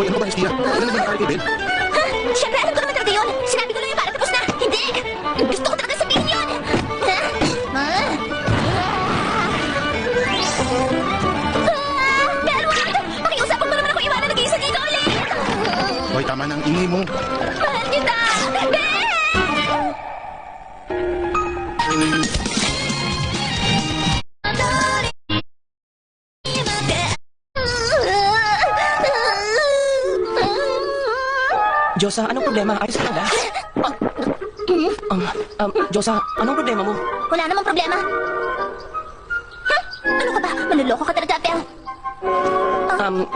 Hoy, ano ba, Hestia? Ano naman nakakali kay Ben? Ha? Siyempre, alam ko naman talaga yun. Sinabi ko lang yung para tapos na. Hindi! Gusto ko talaga sabihin yun. Ha? Belwood! Pakiusapan mo naman ako iwanan nag-iisa dito ulit. Hoy, tama na ang ingay mo. Mahal kita! Ben! Josa, anong problema? Ayos ka ba? Josa, anong problema mo? Wala namang problema. Ha? Ano ka ba? Manluloko ka talaga, Bel.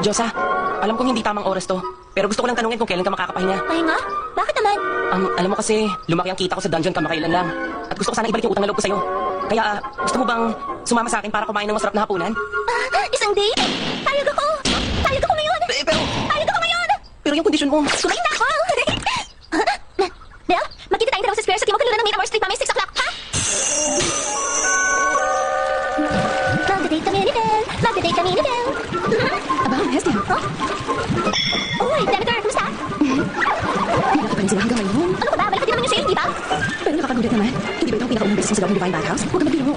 Josa, alam kong hindi tamang oras to. Pero gusto ko lang tanungin kung kailan ka makakapahinga. Pahinga? Bakit naman? Alam mo kasi, lumaki ang kita ko sa dungeon kamakailan lang. At gusto ko sana ibalik yung utang na loob ko sa'yo. Kaya, gusto mo bang sumama sa akin para kumain ng masarap na hapunan? Isang date? Payag ako! Payag ako ngayon! Pero Payag ako ngayon! yung kondisyon mo... Kumain na ako! Bel, magkita tayong dalawa sa square sa Timog Kaluran ng Miramar Street mamaya 6 o'clock, ha? Magda-date kami ni Bel! Magda-date kami ni Bel! Aba, Hestia. Huh? Uy, Demeter, kumusta? Hindi pa rin sila hanggang ngayon. Ano ka ba? Balik ka din naman yung sale, di ba? Pero nakakagulat naman. Hindi ba ito ang pinakaunang beses sa loob ng Divine Bathhouse? Huwag ka magbiro.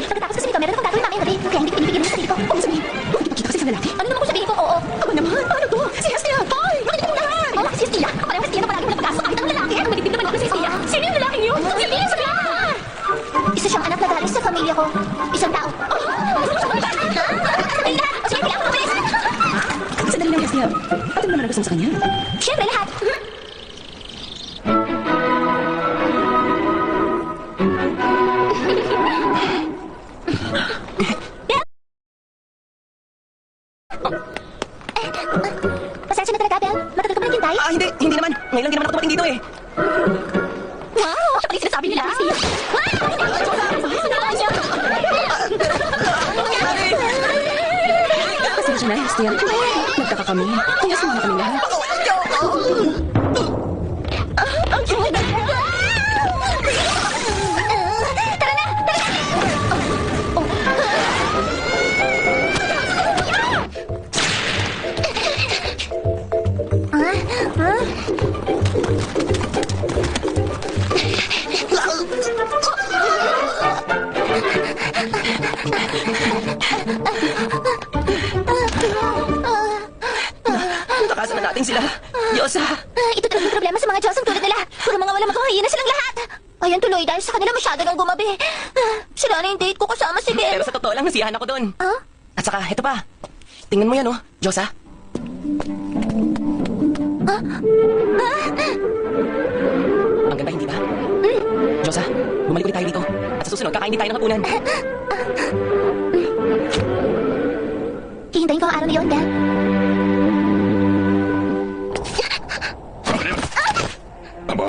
Pagkatapos kasi nito, meron akong gagawin mamayang gabi. Kaya hindi ko pinipigil yung sarili ko. Huwag mo sabihin. Makikipagkita kasi sa lalaki. Ano naman kung sabihin ko, oo? Aba naman, paano to? Si Hestia! Hoy! Makinig mo lahat! Oo, si Hestia. Ako parang Hestia na palagi mo napag-asa kahit ang lalaki. Ano magiging naman ako si Hestia? Sino yung lalaking yun? Sabihin sa lahat! Isa siyang anak na galing sa pamilya ko. Isang tao. Sabihin lahat! O sige, kailangan ko mabilis. Sandali lang, Hestia. At ano naman ang gusto mo sa kanya? Siyempre, lahat. Pasensya na talaga, Bel. Matagal ka ba naghintay? Hindi naman. Ngayon lang din naman ako dumating dito eh. Wow! Siya pala yung sinasabi nila, Hestia. Pasensya na, Hestia. Nagtaka kami. Kaya sumama kami lahat. Tara na! Tara na! Takasan na natin sila. Josa. Ito talaga yung problema sa mga Diyos ang tulad nila. Puro mga wala magkakahina silang lahat. Ayan tuloy, dahil sa kanila masyado nang gumabi. Sila na yung date ko kasama si Pero Bel. sa totoo lang, nasiyahan ako doon. Huh? At saka, eto pa. Tingnan mo yan, oh. Josa. Ang ganda, hindi ba? Josa, bumalik ulit tayo dito. At sa susunod, kakain din tayo ng hapunan. Hihintayin ko ang araw na yun, Bel. Aba,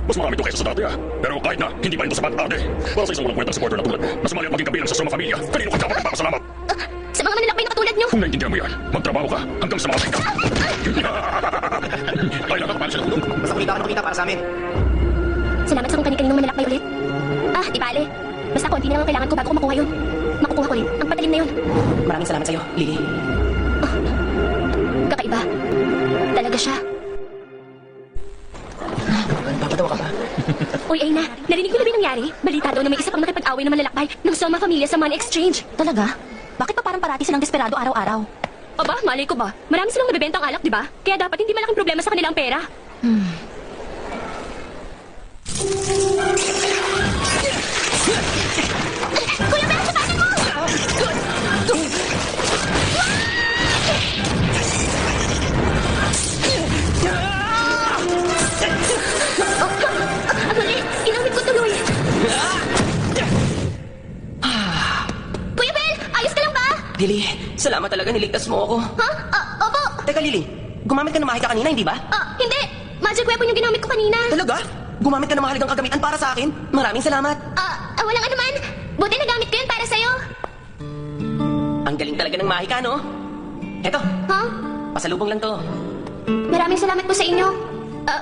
mas marami to kaysa sa dati ah. Pero kahit na, hindi pa rin to sapat ate. Para sa isang walang kwentang supporter na tulad mo, mas mali ang maging kabilang sa Soma Familia. Kanino ka dapat nagpapasalamat? Sa mga manlalakbay na katulad nyo. Kung naiintindihan mo yan, magtrabaho ka hanggang sa mga tingka. Kailan ka kapal sa tulong? Basta kumita ka na kumita para sa amin. Salamat sa kung kani-kaninong manlalakbay ulit. Di bale. Basta konti na lang ang kailangan ko bago ko makuha yun. Makukuha ko rin. Ang patalim na yun. Maraming salamat sa'yo, Lily. Kakaiba. Talaga siya. Papatawa ka pa. Uy, Aina, narinig mo na ba yung nangyari? Balita daw na may isa pang nakipag-away na manlalakbay ng Soma Familia sa money exchange. Talaga? Bakit pa parang parati silang desperado araw-araw? Aba, malay ko ba? Marami silang nabibentang alak, di ba? Kaya dapat hindi malaking problema sa kanilang pera. Kuya Bel, sapatin mo! Ang huli, inawit ko tuloy. Kuya Bel, ayos ka lang ba? Lily, salamat talaga, niligtas mo ako. Ha? Opo. Teka, Lily, gumamit ka ng mahika kanina, hindi ba? Hindi. Magic weapon yung ginamit ko kanina. Talaga? Gumamit ka ng mahalagang kagamitan para sa akin? Maraming salamat. Walang anuman. Buti nagamit ko yun para sa'yo. Ang galing talaga ng mahika, no? Eto, Ha? pasalubong lang to. Maraming salamat po sa inyo.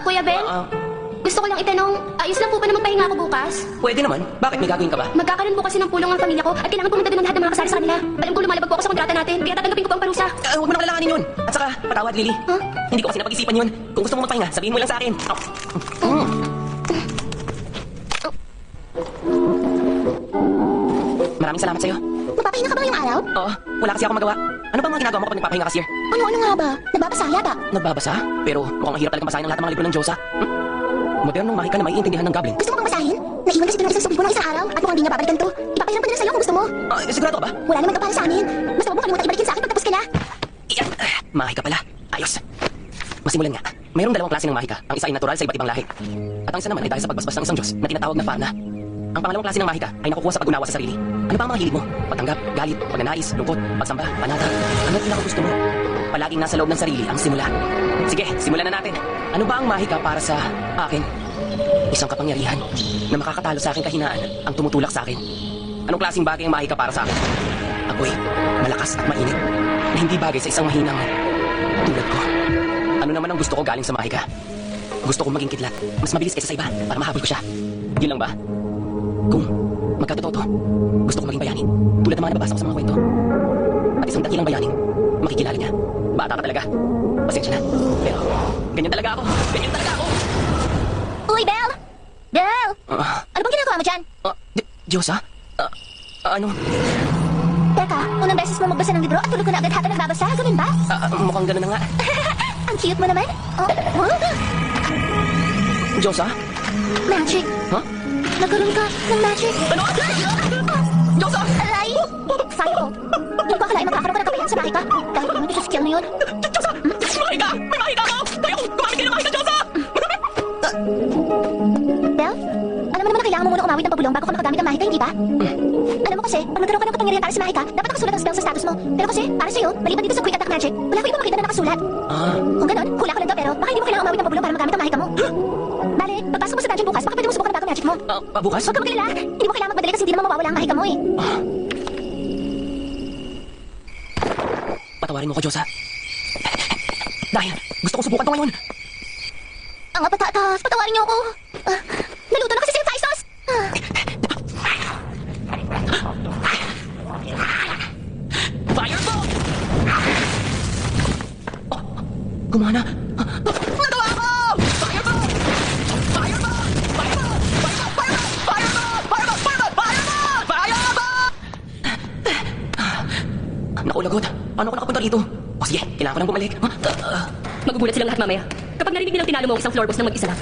Kuya Bel, gusto ko lang itanong, ayos lang po ba na magpahinga ako bukas? Pwede naman. Bakit may gagawin ka ba? Magkakaroon po kasi ng pulong ang pamilya ko at kailangan pumunta doon ng lahat ng mga kasali sa kanila. Alam ko lumalabag po ako sa kontrata natin, kaya tatanggapin ko po ang parusa. Huwag mo nang alalahanin yun. At saka, Patawad, Lily. Hindi ko kasi napag-isipan yun. Kung gusto mo magpahinga, sabihin mo lang sa akin. Maraming salamat sa'yo. Mapapahinga ka ba ngayong araw? Oo, wala kasi ako magawa. Ano ba mga ginagawa mo kapag nagpapahinga ka, Sir? Ano nga ba? Nagbabasa yata. Nagbabasa? Pero mukhang mahirap talagang basahin ang lahat ng mga libro ng Diyosa. Modernong mahika na maiintindihan ng Goblin. Gusto mo bang basahin? Naiwan kasi ito ng isang subibo ng isang araw at mukhang di niya babalikan to. Ipapahiram ko na lang sa'yo kung gusto mo. Sigurado ka ba? Wala naman ka para sa amin. Basta huwag mo kalimutan ibalikin sa akin pag tapos ka na. Iyan. Mahika pala. Ayos. Masimulan nga. Mayroong dalawang klase ng mahika. Ang isa ay natural sa iba't ibang lahi. At ang isa naman ay dahil sa pagbasbas ng isang Diyos na tinatawag na Fana. Ang pangalawang klase ng mahika ay nakukuha sa pag-unawa sa sarili. Ano ba ang mga hilig mo? Pagtanggap, galit, pagnanais, lungkot, pagsamba, panata. Ano't pinakagusto mo? Palaging nasa loob ng sarili ang simula. Sige, simulan na natin. Ano ba ang mahika para sa akin? Isang kapangyarihan na makakatalo sa aking kahinaan ang tumutulak sa akin. Anong klaseng bagay ang mahika para sa akin? Ako'y malakas at mainit na hindi bagay sa isang mahinang tulad ko. Ano naman ang gusto ko galing sa mahika? Gusto kong maging kidlat, mas mabilis kaysa sa iba para mahabol ko siya. Yun lang ba? Kung magkatotoo to, gusto ko maging bayanin. Tulad ng mga nababasa ko sa mga kwento. At isang dakilang bayaning, makikilala niya. Bata ka talaga. Pasensya na. Pero, ganyan talaga ako. Ganyan talaga ako. Uy, Belle! Belle! Ano bang ginagawa mo dyan? Diyosa? Ano? Teka, unang beses mo magbasa ng libro at tulog ko na agad habang nagbabasa. Ganun ba? Mukhang gano'n na nga. Ang cute mo naman. Diyosa? Magic. Huh? Nagkaroon ka ng magic. Ano? Diyosa! Aray! Fire ko. Hindi ko akalain magkakaroon ka ng kabayan sa mahika. Dahil naman ito sa skill na yun. Diyosa! Mahika! May mahika ako! Kaya ko! Gumamit kayo ng mahika, Diyosa! Belle, alam mo naman na kailangan mo muna umawit ng pabulong bago ka makagamit ng mahika, hindi ba? Alam mo kasi, pag nagkaroon ka ng kapangyarihan para sa mahika, dapat nakasulat ang spell sa status mo. Pero kasi, para sa'yo, maliban dito sa quick attack magic, wala ko iba makita na nakasulat. Kung ganun, hula ka lang daw pero baka hindi mo kailangan umawit ng pabulong para magamit ang mahika mo. Bale, pagpasok mo sa dungeon bukas, baka pwede mo subukan ang bagong magic mo. Bukas? Huwag ka magalala, hindi mo kailangan magmadali kasi hindi naman mawawala ang mahika mo eh. Patawarin mo ko, Diyosa. Dahil gusto kong subukan to ngayon. Ang patatas, patawarin niyo ako. Naluto na kasi si Thai sauce. Fireball! Gumana. Natawa ako! Fireball! Fireball! Fireball! Fireball! Fireball! Fireball! Fireball! Fireball! Naku, lagot. Paano ako nakapunta dito? O sige, kailangan ko nang bumalik. Magugulat silang lahat mamaya. Kapag narinig nilang tinalo mo ang isang floor boss ng mag-isa lang.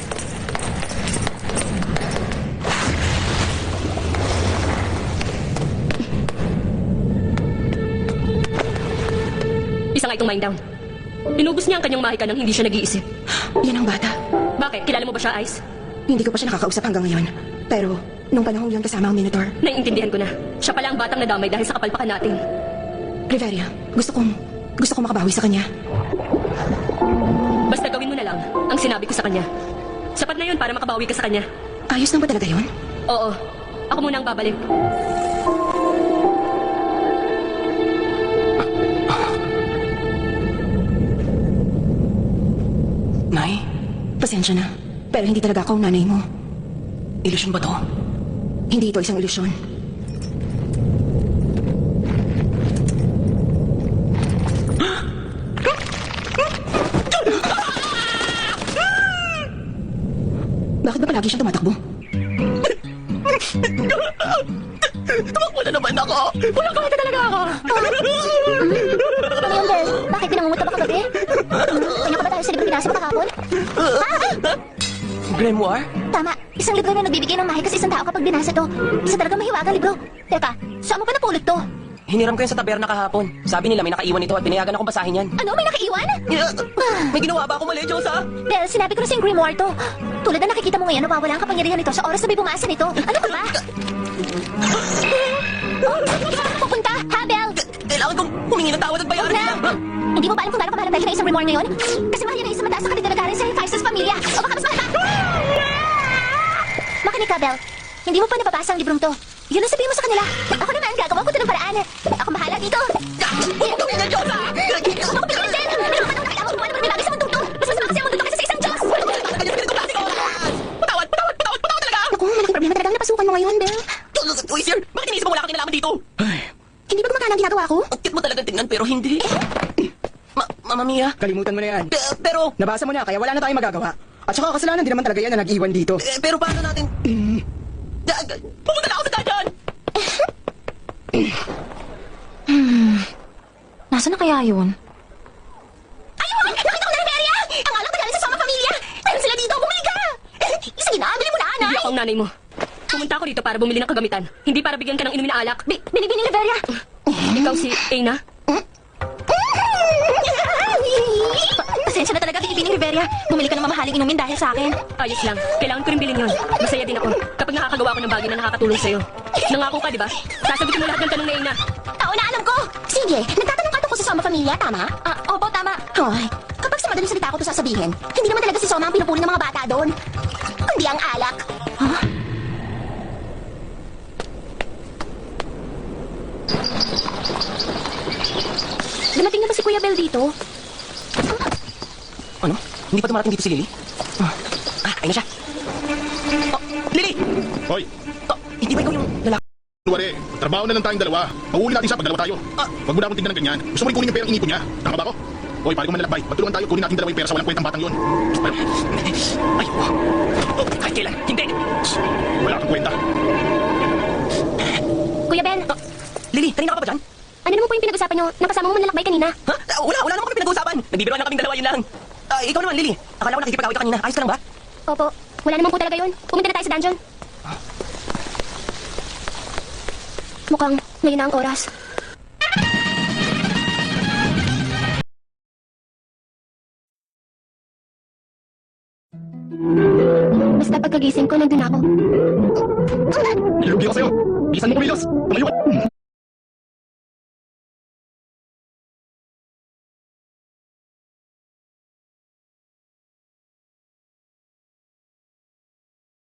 Isa nga itong mind down. Inubos niya ang kanyang mahika nang hindi siya nag-iisip. Yan ang bata. Bakit? Kilala mo ba siya, Ice? Hindi ko pa siya nakakausap hanggang ngayon. Pero, nung panahon yun kasama ang Minotaur. Naiintindihan ko na. Siya pala ang batang nadamay dahil sa kapalpakan natin. Riveria, gusto kong makabawi sa kanya. Basta gawin mo na lang ang sinabi ko sa kanya. Sapat na yun para makabawi ka sa kanya. Ayos lang ba talaga yun? Oo. Ako muna ang babalik. Nay, Pasensya na. Pero hindi talaga ako ang nanay mo. ilusyon ba to? Hindi ito isang ilusyon. Bakit ba palagi siyang tumatakbo? Tumakbo na naman ako! Wala ka talaga ako! Ano yun, Belle? Bakit pinangungot ka ba kagabi? Kanya ka ba dahil sa libro binasa mo kahapon? Grimoire? Tama, isang libro na nagbibigay ng mahika sa isang tao kapag binasa to. Isa talagang mahiwagang libro. Teka, saan mo pa napulot to? Hiniram ko yan sa taberna kahapon. Sabi nila may nakaiwan ito at pinayagan akong basahin yan. Ano, may nakaiwan? May ginawa ba ako mali, Diyosa? Belle, sinabi ko na siyang grimoire to. Tulad na nakikita mo ngayon, nawawala ang kapangyarihan nito sa oras na may bumasa nito. Ano ka ba? Saan ka pupunta, ha, Belle? Kailangan kong humingi ng tawad at bayaran Na! nila. Hindi mo ba alam kung gaano kamahal ang dahil ng isang grimoire ngayon? Kasi mahal yan ang isang mataas sa kategory sa Hephaestus pamilya. O baka mas mahal pa? Makinig ka, Belle. Hindi mo pa nababasa ang librong to. Yun ang sabihin mo sa kanila. Ako naman, gagawa ko ito ng paraan. Ako bahala dito. Huwag mo gawin na, Diyosa! Ako pinilitin! Ano ba naman kailangan ko ng bagay sa mundong to? Mas masama kasi ang mundo to kaysa sa isang Diyos! Patawad talaga! Naku, malaking problema talagang napasukan mo ngayon, Belle. Uy, sir! Bakit inisip mo wala kang kinalaman dito? Hindi ba gumagana ang ginagawa ko? Ang cute mo talagang tingnan pero hindi. Mamma Mia, Mia. Kalimutan mo na yan. Pero, Nabasa mo na, kaya wala na tayong magagawa. At saka kasalanan din naman talaga yan na nag-iwan dito. pero paano natin... Pumunta na ako sa dungeon! Nasaan na kaya yun? Ayun! Nakita ko na Rebecca! Ang alak na galing sa Soma Pamilya! Meron sila dito! Bumili ka! Sige na, bili mo na, Anay! Hindi ako ang nanay mo. Pumunta ako dito para bumili ng kagamitan. Hindi para bigyan ka ng inumin na alak. Binibini ni Rebecca! Ikaw si Aina? Pasensya na talaga, Binibini Rivera. Bumili ka ng mamahaling inumin dahil sa akin. Ayos lang. Kailangan ko rin bilhin yun. Masaya din ako kapag nakakagawa ko ng bagay na nakakatulong sa'yo. Nangako ka, di ba? Sasagutin mo lahat ng tanong na Aina. Oo na, alam ko! Sige, nagtatanong ka tungkol sa Soma Pamilya, tama? Opo, tama. Ay, kapag sa madaling salita ko ito sasabihin, hindi naman talaga si Soma ang pinupuri ng mga bata doon. Kundi ang alak. Huh? Dumating na ba si Kuya Bel dito? Ano? Hindi pa dumarating dito si Lily? Ayun na siya. Oh, Lily! Hoy, Hindi ba ikaw yung lalaki? Wari, trabaho na lang tayong dalawa. Pauuli natin siya pag dalawa tayo. Wag mo na akong tingnan ng ganyan. Gusto mo rin kunin yung perang inipon niya. Tama ba ako? Hoy, pare ko manlalakbay. Magtulungan tayo, kunin natin dalawa yung pera sa walang kwentang batang yun. Ay, kahit kailan. Hindi! Wala kang kwenta. Kuya Bel, Lily, kanina ka pa ba dyan? ano naman po yung pinag-usapan nyo ng kasama mo manlalakbay kanina? Ha? Wala naman kami pinag-uusapan. Nagbibiruan lang kaming dalawa, yun lang. Ikaw naman, Lily. Akala ko nakikipag-away ka kanina. Ayos ka lang ba? Opo, wala naman po talaga yun. Pumunta na tayo sa dungeon. Mukhang ngayon na ang oras. Basta pagkagising ko, nandun ako. Nilugi ako sa'yo. Bilisan mo kumilos. Tumayo ka.